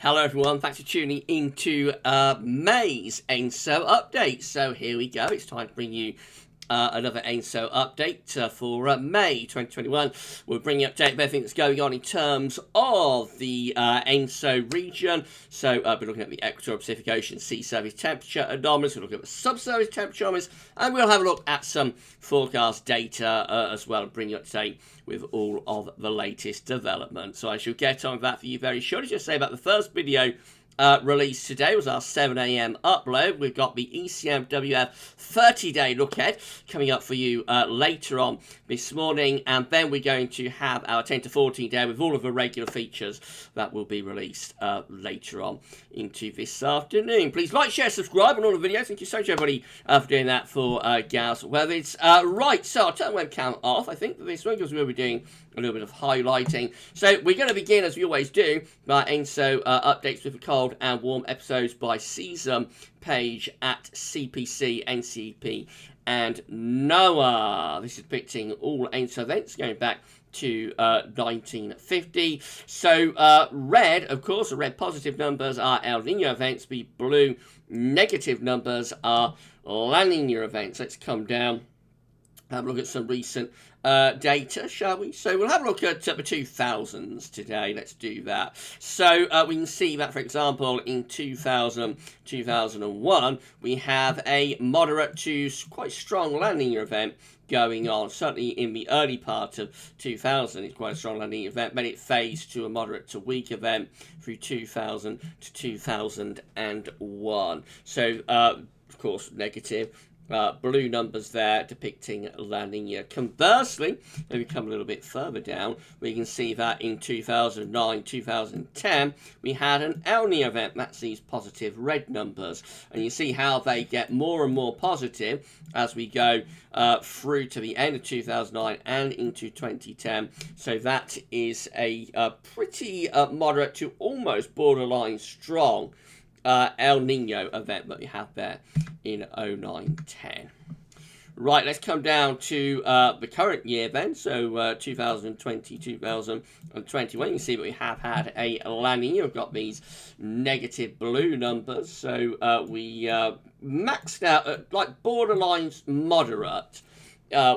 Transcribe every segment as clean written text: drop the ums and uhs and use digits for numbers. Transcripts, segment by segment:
Hello everyone, thanks for tuning into May's ENSO update. So here we go, it's time to bring you another ENSO update for May 2021. We'll bring you an update of everything that's going on in terms of the ENSO region. So we're looking at the Equatorial Pacific Ocean sea surface temperature anomalies, we'll look at the subsurface temperature anomalies, and we'll have a look at some forecast data as well, and bring you up to date with all of the latest developments. So I shall get on with that for you very shortly. Just say about the first video released today was our 7 a.m. upload. We've got the ECMWF 30-day look ahead coming up for you later on this morning, and then we're going to have our 10 to 14 day with all of the regular features that will be released later on into this afternoon. Please like, share, subscribe on all the videos. Thank you so much everybody for doing that for GavsWeatherVids. Right, so I'll turn the webcam off, I think, for this one, because we'll be doing a little bit of highlighting. So we're going to begin, as we always do, by ENSO updates with the cold and warm episodes by season page at CPC, NCP, and NOAA. This is depicting all ENSO events going back to 1950. So red, of course, the red positive numbers are El Nino events. The blue negative numbers are La Nina events. Let's come down, have a look at some recent data, shall we? So we'll have a look at the 2000s today. Let's do that. So we can see that, for example, in 2001, we have a moderate to quite strong La Nina event going on. Certainly in the early part of 2000, it's quite a strong La Nina event, but it phased to a moderate to weak event through 2000 to 2001. So, of course, negative. Blue numbers there depicting La Nina. Conversely, if we come a little bit further down, we can see that in 2009, 2010, we had an El Nino event. That's these positive red numbers. And you see how they get more and more positive as we go through to the end of 2009 and into 2010. So that is a pretty moderate to almost borderline strong El Nino event that we have there in 09-10. Right, let's come down to the current year then, so 2020, 2021. You can see that we have had a La Nina. We've got these negative blue numbers, so we maxed out at like borderline moderate.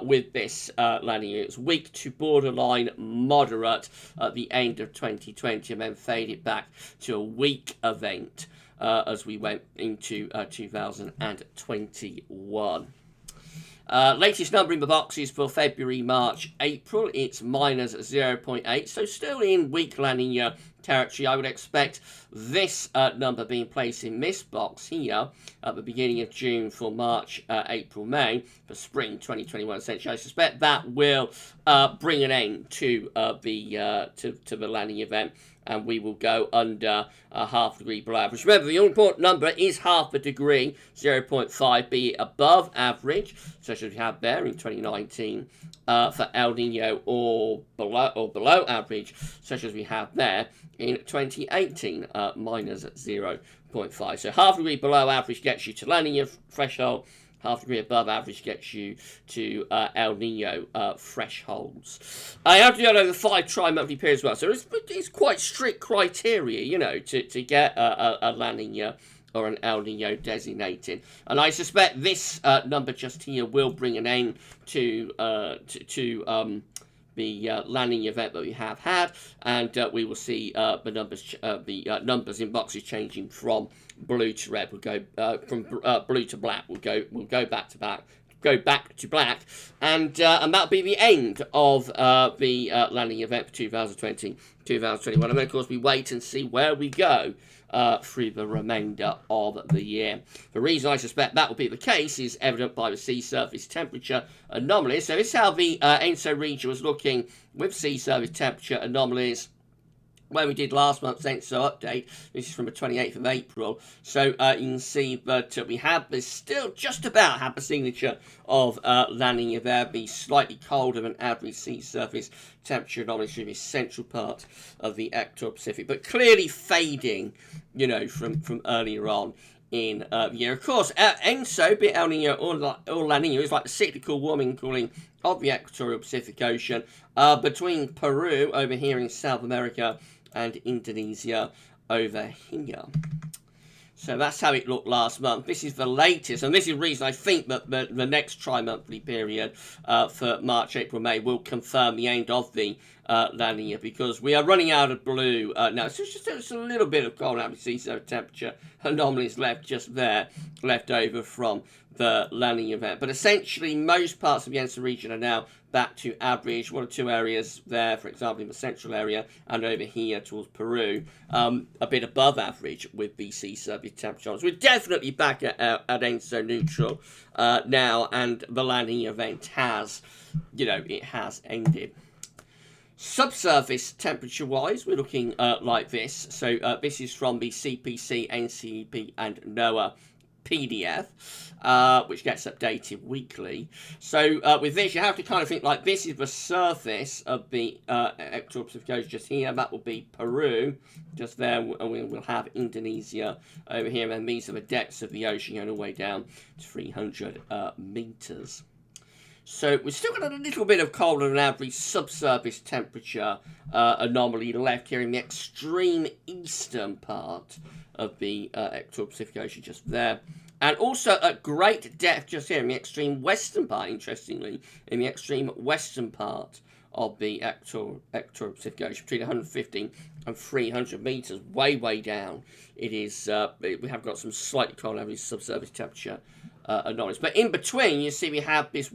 With this La Nina. It's weak to borderline moderate at the end of 2020, and then faded back to a weak event as we went into 2021. Latest number in the boxes for February, March, April. It's minus 0.8, so still in weak La Nina territory. I would expect this number being placed in this box here at the beginning of June for March, April, May for spring 2021. Essentially, I suspect that will bring an end to the La Nina event, and we will go under half a degree below average. Remember, the all-important number is half a degree, 0.5, be it above average, such as we have there in 2019 for El Nino, or below average, such as we have there in 2018, minus 0.5. So half a degree below average gets you to La Nina threshold, half a degree above average gets you to El Nino thresholds. I have to go over the 5 tri-monthly period as well. So it's quite strict criteria, you know, to get a La Nina or an El Nino designated. And I suspect this number just here will bring an end to the La Nina event that we have had, and we will see the numbers in boxes changing from blue to red. We'll go from blue to black. We'll go back to black. And that'll be the end of the La Nina event for 2020, 2021. And then, of course, we wait and see where we go through the remainder of the year. The reason I suspect that will be the case is evident by the sea surface temperature anomalies. So this is how the ENSO region was looking with sea surface temperature anomalies where we did last month's ENSO update. This is from the 28th of April. So you can see that we have this still just about have the signature of La Nina there, the slightly colder than average sea surface temperature anomalies through the central part of the Equatorial Pacific, but clearly fading, you know, from earlier on in the year. Of course, ENSO, be it El Nino or La Nina, is like the cyclical warming and cooling of the Equatorial Pacific Ocean between Peru over here in South America and Indonesia over here. So that's how it looked last month. This is the latest, and this is the reason I think that the next tri-monthly period for March, April, May will confirm the end of the La Nina, because we are running out of blue now. So it's just a little bit of cold average sea surface temperature anomalies left over from the La Nina event. But essentially, most parts of the ENSO region are now back to average. One or two areas there, for example, in the central area and over here towards Peru, a bit above average with the sea surface temperature. So we're definitely back at ENSO neutral now, and the La Nina event has, it has ended. Subsurface temperature-wise, we're looking like this. So this is from the CPC, NCEP, and NOAA PDF, which gets updated weekly. So with this, you have to kind of think like this is the surface of the Equatorial Pacific Ocean just here. That will be Peru just there, and we'll have Indonesia over here, and these are the depths of the ocean going all the way down to 300 meters. So we've still got a little bit of colder than average subsurface temperature anomaly left here in the extreme eastern part of the Equatorial Pacific Ocean just there. And also at great depth just here in the extreme western part, interestingly, in the extreme western part of the Equatorial Pacific Ocean, between 150 and 300 meters, way down. It is, we have got some slightly colder average subsurface temperature anomalies. But in between, you see we have this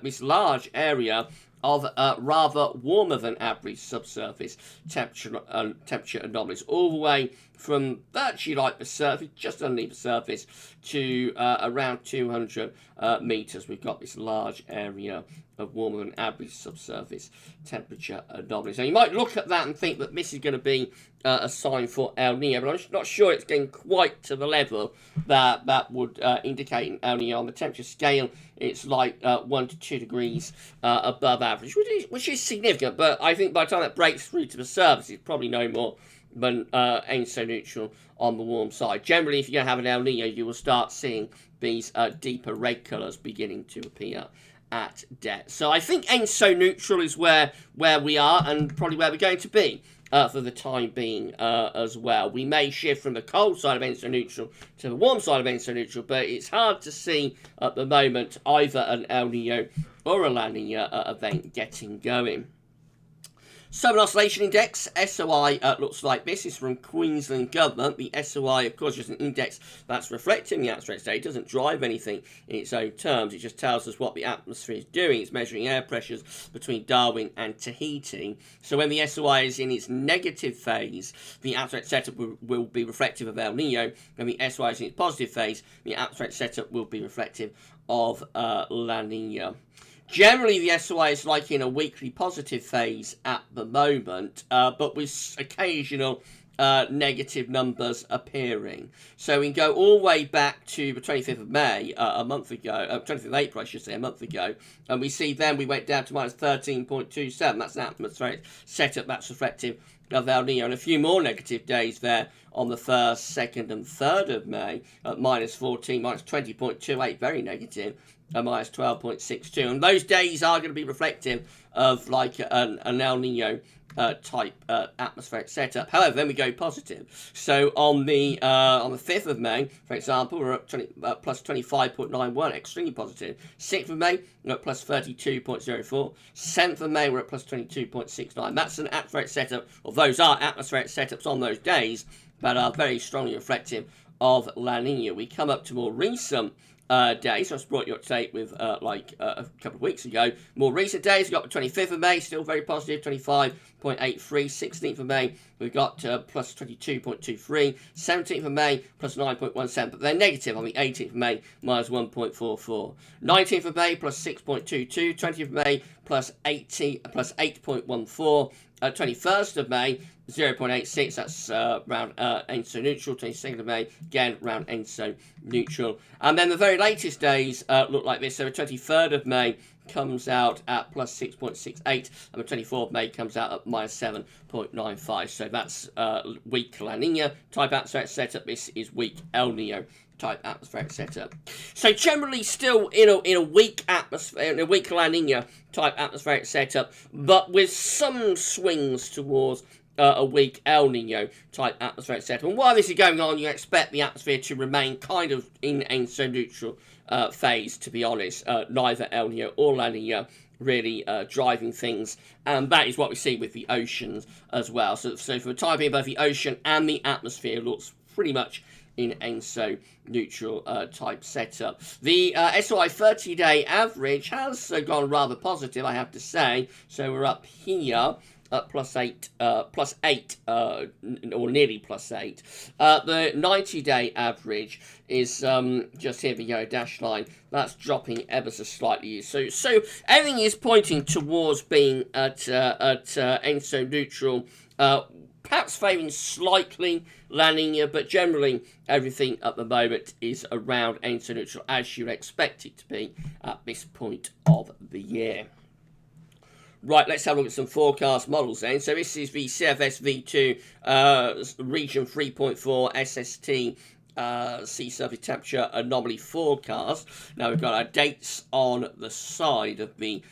this large area of rather warmer than average subsurface temperature anomalies, all the way from virtually like the surface, just underneath the surface, to around 200 meters. We've got this large area of warmer than average subsurface temperature anomalies. Now you might look at that and think that this is going to be a sign for El Nino, but I'm not sure it's getting quite to the level that would indicate an El Nino. On the temperature scale, it's like 1 to 2 degrees above average, which is significant, but I think by the time that breaks through to the surface, it's probably no more than ENSO neutral on the warm side. Generally, if you're going to have an El Nino, you will start seeing these deeper red colours beginning to appear at depth. So I think ENSO neutral is where we are, and probably where we're going to be for the time being as well. We may shift from the cold side of ENSO neutral to the warm side of ENSO neutral, but it's hard to see at the moment either an El Nino or a La Nina event getting going. Southern Oscillation Index, SOI, looks like this. Is from Queensland Government. The SOI, of course, is an index that's reflecting the atmospheric state. It doesn't drive anything in its own terms. It just tells us what the atmosphere is doing. It's measuring air pressures between Darwin and Tahiti. So when the SOI is in its negative phase, the atmospheric setup will be reflective of El Nino. When the SOI is in its positive phase, the atmospheric setup will be reflective of La Nina. Generally, the SOI is like in a weekly positive phase at the moment, but with occasional negative numbers appearing. So we can go all the way back to the 25th of May, a month ago, 25th of April, I should say, a month ago, and we see then we went down to minus 13.27. That's an atmospheric setup that's reflective of El Nino, and a few more negative days there on the 1st, 2nd, and 3rd of May at minus 14, minus 20.28, very negative, and minus 12.62. And those days are going to be reflective of like an El Nino type atmospheric setup. However, then we go positive. So on the 5th of May, for example, we're at plus 25.91, extremely positive. 6th of May, we're at plus 32.04. 7th of May, we're at plus 22.69. That's an atmospheric setup, or those are atmospheric setups on those days that are very strongly reflective of La Nina. We come up to more recent days. So I just brought you up to date with a couple of weeks ago. More recent days, we've got the 25th of May, still very positive, 25.83. 16th of May, we've got plus 22.23. 17th of May, plus 9.17, but they're negative on the 18th of May, minus 1.44. 19th of May, plus 6.22. 20th of May, plus 8.14. 21st of May, 0.86, that's round ENSO neutral. 22nd of May, again, round ENSO neutral. And then the very latest days look like this. So the 23rd of May comes out at plus 6.68, and the 24th of May comes out at minus 7.95. So that's weak La Nina type atmospheric setup. This is weak El Nino type atmospheric setup. So generally still in a weak atmosphere, in a weak La Nina type atmospheric setup, but with some swings towards a weak El Nino type atmospheric setup. And while this is going on, you expect the atmosphere to remain kind of in ENSO neutral phase, to be honest. Neither El Nino or La Nina really driving things, and that is what we see with the oceans as well. So for the time being, both the ocean and the atmosphere looks pretty much in ENSO neutral type setup. The SOI 30-day average has gone rather positive, I have to say. So we're up here at +8, or nearly +8. The 90-day average is just here, the yellow dash line. That's dropping ever so slightly. So everything is pointing towards being at ENSO neutral. Perhaps favouring slightly La Nina, but generally everything at the moment is around ENSO neutral, as you'd expect it to be at this point of the year. Right, let's have a look at some forecast models then. So this is the CFS V2 region 3.4 SST sea surface temperature anomaly forecast. Now we've got our dates on the side of the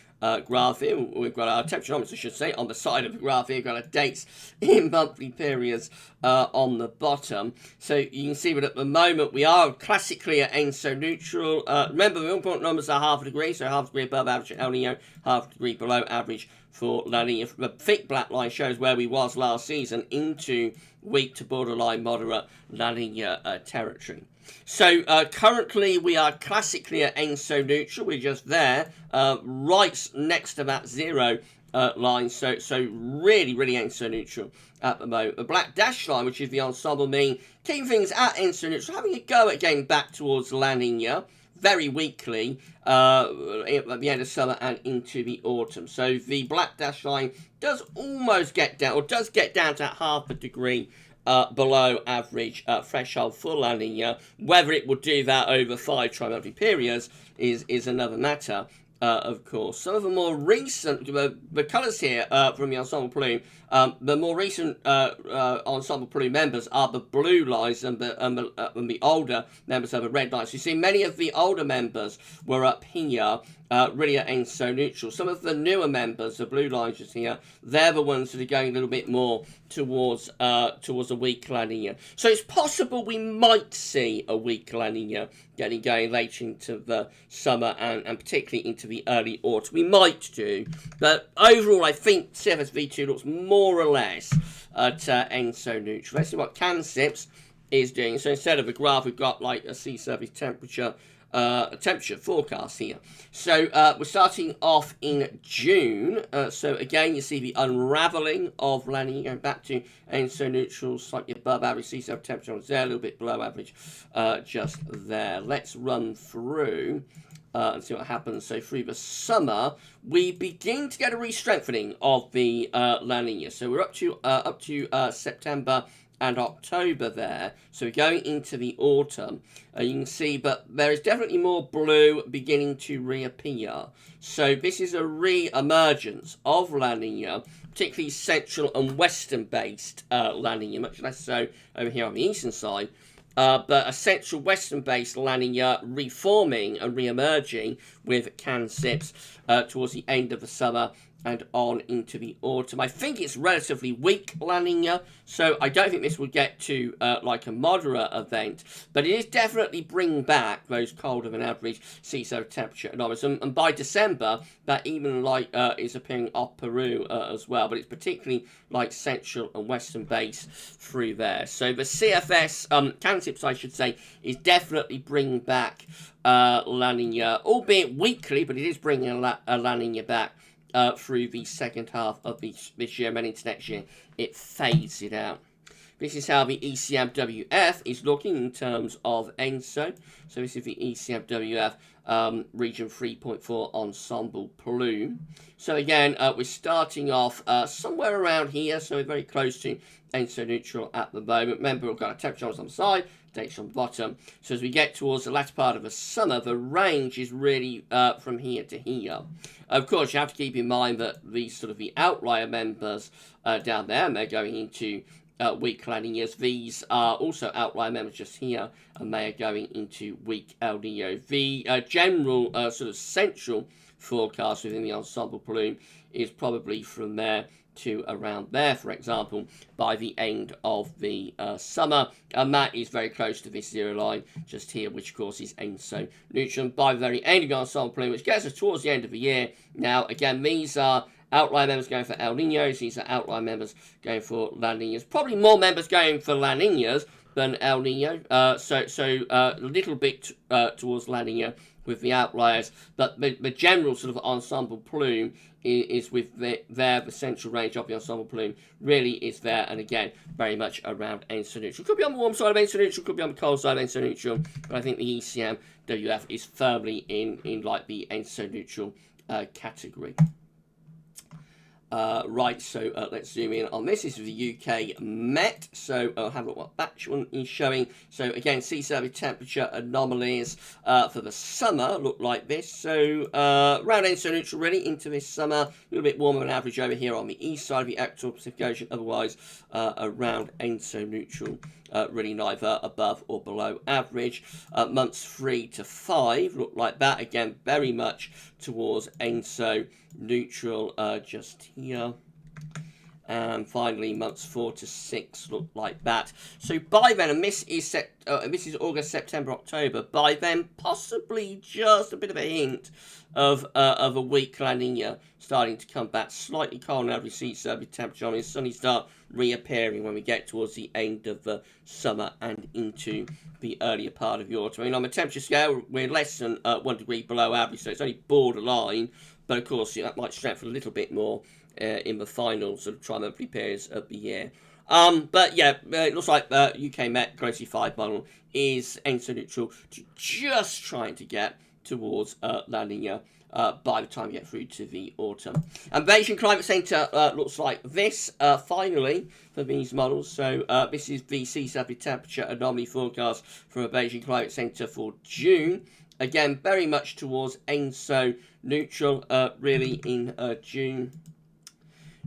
graph here. We've got our temperaturometers, I should say, on the side of the graph here. We've got our dates in monthly periods on the bottom. So you can see that at the moment we are classically at ENSO neutral. Remember, the important numbers are half a degree, so half a degree above average at El Nino, half a degree below average for La Nina. The thick black line shows where we was last season into weak to borderline moderate La Nina territory. So currently we are classically at ENSO neutral. We're just there, right next to that zero line. So really ENSO neutral at the moment. The black dash line, which is the ensemble mean, keeping things at ENSO neutral, having a go again back towards La Nina very weakly at the end of summer and into the autumn. So the black dash line does almost get down, or does get down to half a degree below average threshold for La Nina. Whether it will do that over 5 tri-monthly periods is another matter, of course. Some of the more recent, the colours here from the ensemble plume, the more recent ensemble plume members are the blue lines, and the older members are the red lines. You see, many of the older members were up here, really at ENSO neutral. Some of the newer members, the blue lines just here, they're the ones that are going a little bit more towards a weak La Nina. So it's possible we might see a weak La Nina getting going later into the summer and particularly into the early autumn. We might do, but overall I think CFS V2 looks more or less at ENSO neutral. Let's see what CANSIPS is doing. So instead of a graph, we've got like a sea surface temperature forecast here. So we're starting off in June. So again, you see the unraveling of La Nina going back to ENSO neutral, slightly above average sea surface temperature on there, a little bit below average just there. Let's run through and see what happens. So through the summer, we begin to get a re-strengthening of the La Nina. So we're up to September and October there. So we're going into the autumn. You can see, but there is definitely more blue beginning to reappear. So this is a re-emergence of La Nina, particularly central and western based La Nina, much less so over here on the eastern side. But a central western based La Nina reforming and re-emerging with CANSIPS towards the end of the summer and on into the autumn. I think it's relatively weak La Nina, so I don't think this will get to like a moderate event, but it is definitely bring back those colder than average sea surface temperature anomalies. And by December, that even like is appearing off Peru as well, but it's particularly like central and western base through there. So the CFS, CANSIPS I should say, is definitely bringing back La Nina, albeit weakly, but it is bringing a La Nina back through the second half of this year and into next year. It fades it out. This is how the ECMWF is looking in terms of ENSO. So this is the ECMWF region 3.4 ensemble plume. So again, we're starting off somewhere around here, so we're very close to ENSO neutral at the moment. Remember, we've got our temperature on the side, dates on the bottom. So as we get towards the latter part of the summer, the range is really from here to here. Of course, you have to keep in mind that these sort of the outlier members down there, and they're going into weak La Ninas. These are also outlier members just here, and they are going into weak El Nino. The general sort of central forecast within the ensemble plume is probably from there to around there, for example, by the end of the summer. And that is very close to this zero line just here, which of course is ENSO neutral. By the very end of the ensemble plume, which gets us towards the end of the year. Now, again, these are outlier members going for El Ninos. These are outlier members going for La Ninas. Probably more members going for La Ninas than El Nino. So a little bit towards La Nina with the outliers. But the general sort of ensemble plume is with the central range of the ensemble plume really is there, and again very much around ENSO neutral. Could be on the warm side of ENSO neutral, could be on the cold side of ENSO neutral, but I think the ECM WF is firmly in like the ENSO neutral category. Right, so let's zoom in on this. This is the UK Met, so I'll have a look what that one is showing. So again, sea surface temperature anomalies for the summer look like this. So around ENSO neutral really into this summer, a little bit warmer than average over here on the east side of the Equatorial Pacific Ocean, otherwise around ENSO neutral. Really neither above or below average. Months 3 to 5 look like that. Again, very much towards ENSO neutral just here. And finally, months 4 to 6 look like that. So by then, and this is August, September, October. By then, possibly just a bit of a hint of a weak La Nina starting to come back. Slightly cold now. We see surface temperature on it suddenly start reappearing when we get towards the end of the summer and into the earlier part of the autumn. I mean, on the temperature scale, we're less than 1 degree below average, so it's only borderline. But of course, that might strengthen a little bit more in the final sort of tri-monthly periods of the year. But yeah, it looks like the UK Met Closely 5 model is ENSO neutral, just trying to get towards La Nina by the time we get through to the autumn. And Beijing Climate Centre looks like this, finally, for these models. So this is the sea surface temperature anomaly forecast from the Beijing Climate Centre for June. Again, very much towards ENSO neutral, really, in June.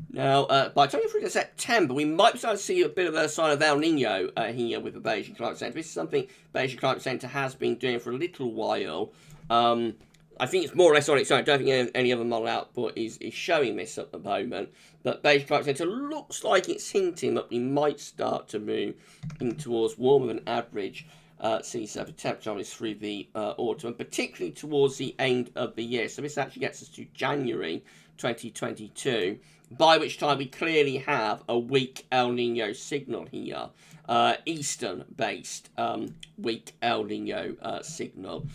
Now, by the time we get through to September, we might start to see a bit of a sign of El Nino here with the Beijing Climate Centre. This is something Beijing Climate Centre has been doing for a little while. I think it's more or less on its own. I don't think any other model output is showing this at the moment. But Beijing Climate Centre looks like it's hinting that we might start to move in towards warmer than average sea surface temperature through the autumn, and particularly towards the end of the year. So this actually gets us to January 2022, by which time we clearly have a weak El Nino signal here, eastern-based weak El Nino signal.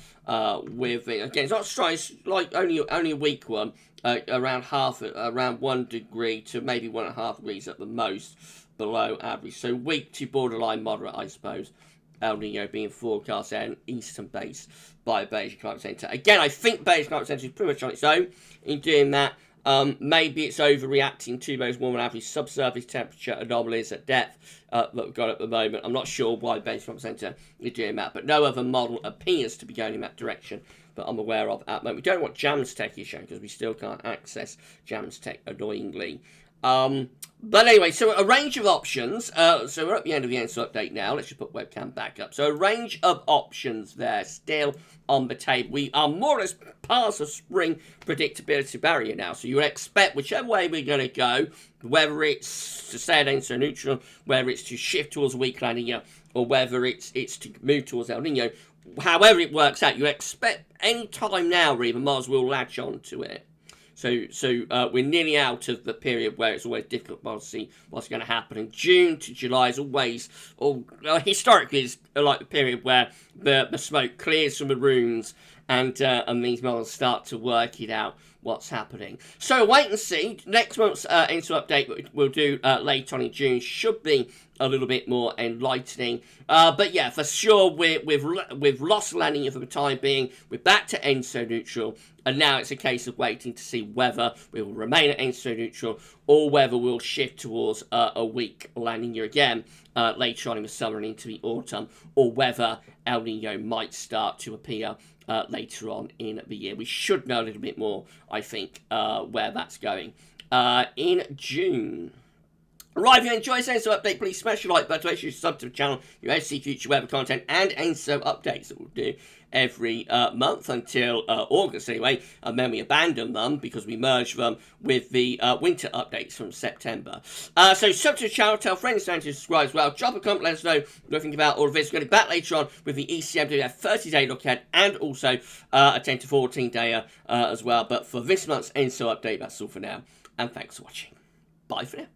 With again, it's not strong. It's like only a weak one, around 1 degree to maybe 1.5 degrees at the most below average. So weak to borderline moderate, I suppose. El Nino being forecast and eastern base by Beijing Climate Centre. Again, I think Beijing Climate Centre is pretty much on its own in doing that. Maybe it's overreacting to those warmer than average subsurface temperature anomalies at depth that we've got at the moment. I'm not sure why Beijing Climate Centre is doing that, but no other model appears to be going in that direction that I'm aware of at the moment. We don't know what JAMSTech is showing because we still can't access JAMSTech, annoyingly. But anyway, so a range of options. So we're at the end of the ENSO update now. Let's just put webcam back up. So a range of options there still on the table. We are more or less past the spring predictability barrier now. So you would expect whichever way we're going to go, whether it's to stay at ENSO neutral, whether it's to shift towards weak La Nina, or whether it's to move towards El Nino, however it works out, you expect any time now really the models will latch on to it. So we're nearly out of the period where it's always difficult to see what's going to happen. And June to July is always, historically, is like the period where the smoke clears from the rooms and these models start to work it out what's happening. So wait and see. Next month's ENSO update we'll do late on in June should be a little bit more enlightening. But yeah, for sure, we've lost La Nina for the time being. We're back to ENSO neutral. And now it's a case of waiting to see whether we will remain at ENSO neutral or whether we'll shift towards a weak La Nina again later on in the summer and into the autumn, or whether El Nino might start to appear later on in the year. We should know a little bit more, I think, where that's going in June. Right, if you enjoy this ENSO update, please smash the like button, make sure you sub to the channel, you see future weather content and ENSO updates that we'll do every month until August anyway, and then we abandon them because we merge them with the winter updates from September. So sub to the channel, tell friends and to subscribe as well, drop a comment, let us know what you think about all of this. We're going to be back later on with the ECM doing a 30-day look ahead and also a 10 to 14 day as well. But for this month's ENSO update, that's all for now, and thanks for watching. Bye for now.